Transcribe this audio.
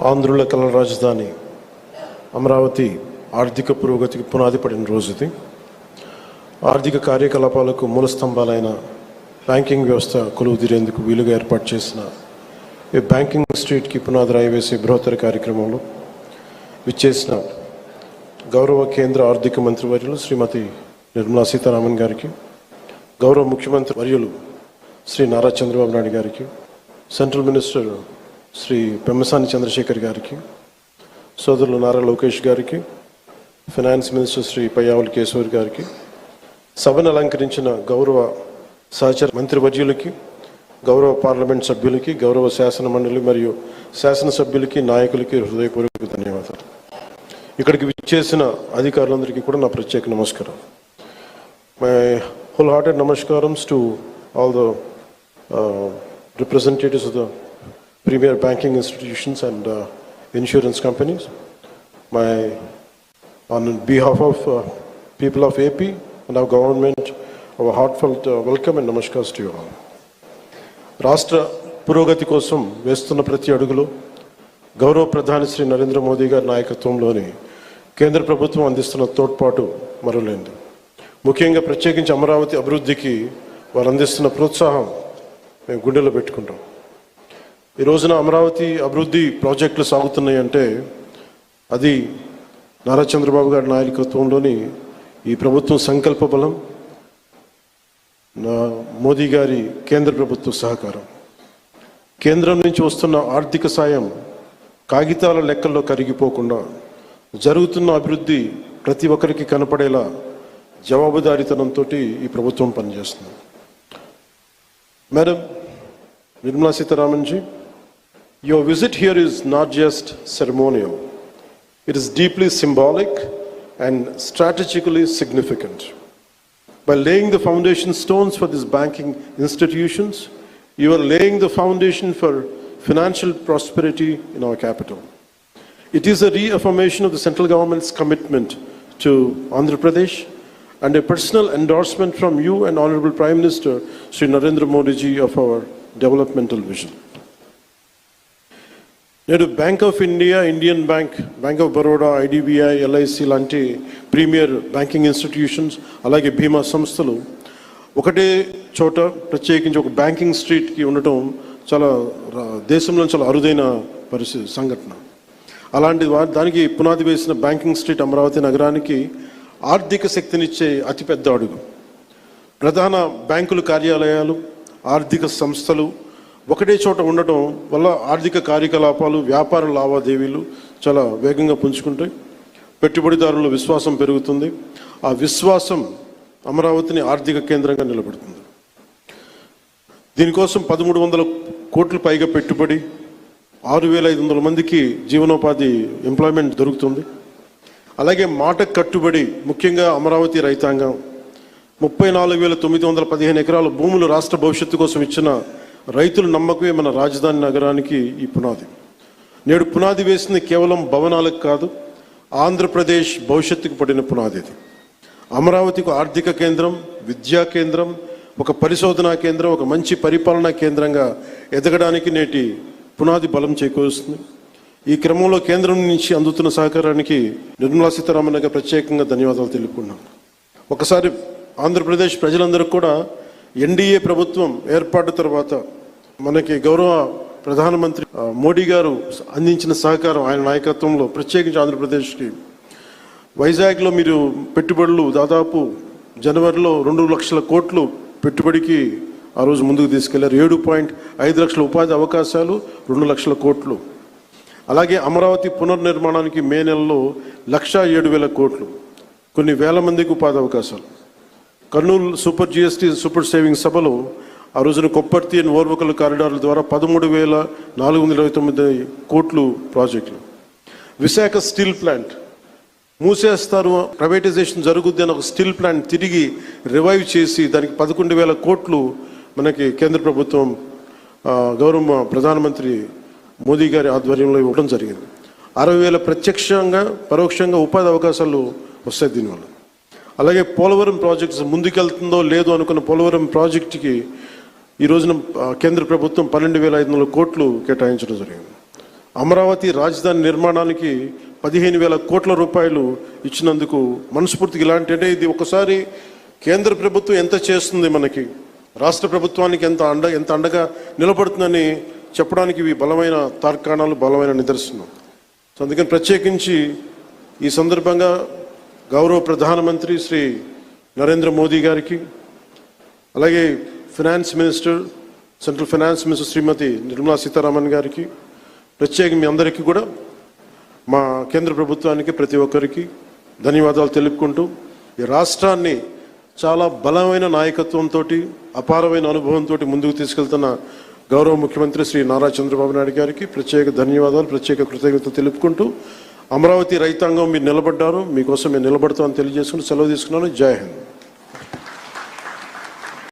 ఆంధ్రుల కళల రాజధాని అమరావతి ఆర్థిక పురోగతికి పునాది పడిన రోజు ఇది. ఆర్థిక కార్యకలాపాలకు మూల స్తంభాలైన బ్యాంకింగ్ వ్యవస్థ కొలువుదీరేందుకు వీలుగా ఏర్పాటు చేసిన ఈ బ్యాంకింగ్ స్ట్రీట్కి పునాది రాయి వేసే బృహత్తర కార్యక్రమంలో విచ్చేసిన గౌరవ కేంద్ర ఆర్థిక మంత్రి వర్యులు శ్రీమతి నిర్మలా సీతారామన్ గారికి, గౌరవ ముఖ్యమంత్రి వర్యులు శ్రీ నారా చంద్రబాబు నాయుడు గారికి, సెంట్రల్ మినిస్టర్ శ్రీ పెమ్మసాని చంద్రశేఖర్ గారికి, సోదరులు నారా లోకేష్ గారికి, ఫైనాన్స్ మినిస్టర్ శ్రీ పయ్యావుల కేశవర్ గారికి, సభను అలంకరించిన గౌరవ సహచర మంత్రివర్యులకి, గౌరవ పార్లమెంట్ సభ్యులకి, గౌరవ శాసన మండలి మరియు శాసనసభ్యులకి, నాయకులకి హృదయపూర్వక ధన్యవాదాలు. ఇక్కడికి విచ్చేసిన అధికారులందరికీ కూడా నా ప్రత్యేక నమస్కారం. My wholehearted namaskaram to all the representatives of the premier banking institutions and insurance companies. On behalf of people of AP and our government, our heartfelt welcome and namaskars to you all. రాష్ట్ర పురోగతి కోసం వేస్తున్న ప్రతి అడుగులో గౌరవ ప్రధాని శ్రీ నరేంద్ర మోదీ గారి నాయకత్వంలోని కేంద్ర ప్రభుత్వం అందిస్తున్న తోడ్పాటు మరువలేనిది. ముఖ్యంగా ప్రత్యేకించి అమరావతి అభివృద్ధికి వారు అందిస్తున్న ప్రోత్సాహం మేము గుండెలో పెట్టుకుంటాం. ఈ రోజున అమరావతి అభివృద్ధి ప్రాజెక్టులు సాగుతున్నాయి అంటే అది నారా చంద్రబాబు గారి నాయకత్వంలోని ఈ ప్రభుత్వం సంకల్ప బలం, మోదీ గారి కేంద్ర ప్రభుత్వ సహకారం. కేంద్రం నుంచి వస్తున్న ఆర్థిక సాయం కాగితాల లెక్కల్లో కరిగిపోకుండా జరుగుతున్న అభివృద్ధి ప్రతి ఒక్కరికి కనపడేలా జవాబుదారీతనంతో ఈ ప్రభుత్వం పనిచేస్తుంది. Madam Nirmala Sitharaman ji, your visit here is not just ceremonial. It is deeply symbolic and strategically significant. By laying the foundation stones for these banking institutions, you are laying the foundation for financial prosperity in our capital. It is a reaffirmation of the central government's commitment to Andhra Pradesh and a personal endorsement from you and Honorable Prime Minister Sri Narendra Modi ji of our developmental vision. నేడు bank of India, Indian bank, bank of Baroda, IDBI, LIC లాంటి premier banking institutions, అలాగే బీమా సంస్థలు ఒకటే చోట ప్రత్యేకించి ఒక banking స్ట్రీట్కి ఉండటం చాలా దేశంలో చాలా అరుదైన సంఘటన. అలాంటి దానికి పునాది వేసిన బ్యాంకింగ్ స్ట్రీట్ అమరావతి నగరానికి ఆర్థిక శక్తినిచ్చే అతిపెద్ద అడుగు. ప్రధాన బ్యాంకుల కార్యాలయాలు, ఆర్థిక సంస్థలు ఒకటే చోట ఉండటం వల్ల ఆర్థిక కార్యకలాపాలు, వ్యాపార లావాదేవీలు చాలా వేగంగా పుంజుకుంటాయి. పెట్టుబడిదారుల విశ్వాసం పెరుగుతుంది. ఆ విశ్వాసం అమరావతిని ఆర్థిక కేంద్రంగా నిలబెడుతుంది. దీనికోసం 1300 కోట్ల పైగా పెట్టుబడి, 6500 మందికి జీవనోపాధి ఎంప్లాయ్మెంట్ దొరుకుతుంది. అలాగే మాట కట్టుబడి ముఖ్యంగా అమరావతి రైతాంగం 34,915 ఎకరాల భూములు రాష్ట్ర భవిష్యత్తు కోసం ఇచ్చిన రైతుల నమ్మకమే మన రాజధాని నగరానికి ఈ పునాది. నేడు పునాది వేసింది కేవలం భవనాలకు కాదు, ఆంధ్రప్రదేశ్ భవిష్యత్తుకు పడిన పునాది ఇది. అమరావతికి ఆర్థిక కేంద్రం, విద్యా కేంద్రం, ఒక పరిశోధనా కేంద్రం, ఒక మంచి పరిపాలనా కేంద్రంగా ఎదగడానికి నేటి పునాది బలం చేకూరుస్తుంది. ఈ క్రమంలో కేంద్రం నుంచి అందుతున్న సహకారానికి నిర్మలా సీతారామన్ గారికి ప్రత్యేకంగా ధన్యవాదాలు తెలుపుకున్నాం. ఒకసారి ఆంధ్రప్రదేశ్ ప్రజలందరూ కూడా ఎన్డీఏ ప్రభుత్వం ఏర్పాటు తర్వాత మనకి గౌరవ ప్రధానమంత్రి మోడీ గారు అందించిన సహకారం, ఆయన నాయకత్వంలో ప్రత్యేకించి ఆంధ్రప్రదేశ్కి వైజాగ్లో మీరు పెట్టుబడులు దాదాపు జనవరిలో 2 లక్షల కోట్లు పెట్టుబడికి ఆ రోజు ముందుకు తీసుకెళ్లారు. 7.5 లక్షల ఉపాధి అవకాశాలు, 2 లక్షల కోట్లు. అలాగే అమరావతి పునర్నిర్మాణానికి మే నెలలో 1,07,000 కోట్లు, కొన్ని వేల మందికి ఉపాధి అవకాశాలు. Kurnool super GST super saving సభలో ఆ రోజున కొప్పర్తి అండ్ ఓర్వకల్ కారిడార్ల ద్వారా 13,429 కోట్లు ప్రాజెక్టులు. విశాఖ స్టీల్ ప్లాంట్ మూసేస్తారు, ప్రైవేటైజేషన్ జరుగుద్ది అని ఒక స్టీల్ ప్లాంట్ తిరిగి రివైవ్ చేసి దానికి 11,000 కోట్లు మనకి కేంద్ర ప్రభుత్వం గౌరవ ప్రధానమంత్రి మోదీ గారి ఆధ్వర్యంలో ఇవ్వడం జరిగింది. 60,000 ప్రత్యక్షంగా పరోక్షంగా ఉపాధి అవకాశాలు వస్తాయి దీనివల్ల. అలాగే పోలవరం ప్రాజెక్ట్స్ ముందుకెళ్తుందో లేదో అనుకున్న పోలవరం ప్రాజెక్టుకి ఈ రోజున కేంద్ర ప్రభుత్వం 12,500 కోట్లు కేటాయించడం జరిగింది. అమరావతి రాజధాని నిర్మాణానికి 15,000 కోట్ల రూపాయలు ఇచ్చినందుకు మనస్ఫూర్తిగా ఇలాంటి, అంటే ఇది ఒకసారి కేంద్ర ప్రభుత్వం ఎంత చేస్తుంది మనకి, రాష్ట్ర ప్రభుత్వానికి ఎంత అండగా నిలబడుతుందని చెప్పడానికి ఇవి బలమైన తార్కాణాలు, బలమైన నిదర్శనం. సో అందుకని ప్రత్యేకించి ఈ సందర్భంగా గౌరవ ప్రధానమంత్రి శ్రీ నరేంద్ర మోదీ గారికి, అలాగే finance minister, central finance minister Srimati Nirmala Sitharaman గారికి, ప్రత్యేకంగా మీ అందరికీ కూడా, మా కేంద్ర ప్రభుత్వానికి ప్రతి ఒక్కరికి ధన్యవాదాలు తెలుపుకుంటూ, ఈ రాష్ట్రాన్ని చాలా బలమైన నాయకత్వంతో, అపారమైన అనుభవంతో ముందుకు తీసుకెళ్తున్న గౌరవ ముఖ్యమంత్రి శ్రీ నారా చంద్రబాబు నాయుడు గారికి ప్రత్యేక ధన్యవాదాలు, ప్రత్యేక కృతజ్ఞతలు తెలుపుకుంటూ, అమరావతి రైతాంగం మీరు నిలబడ్డారు, మీకోసం మేము నిలబడతామని తెలియజేసుకుంటూ సెలవు తీసుకున్నాను. జై హింద్.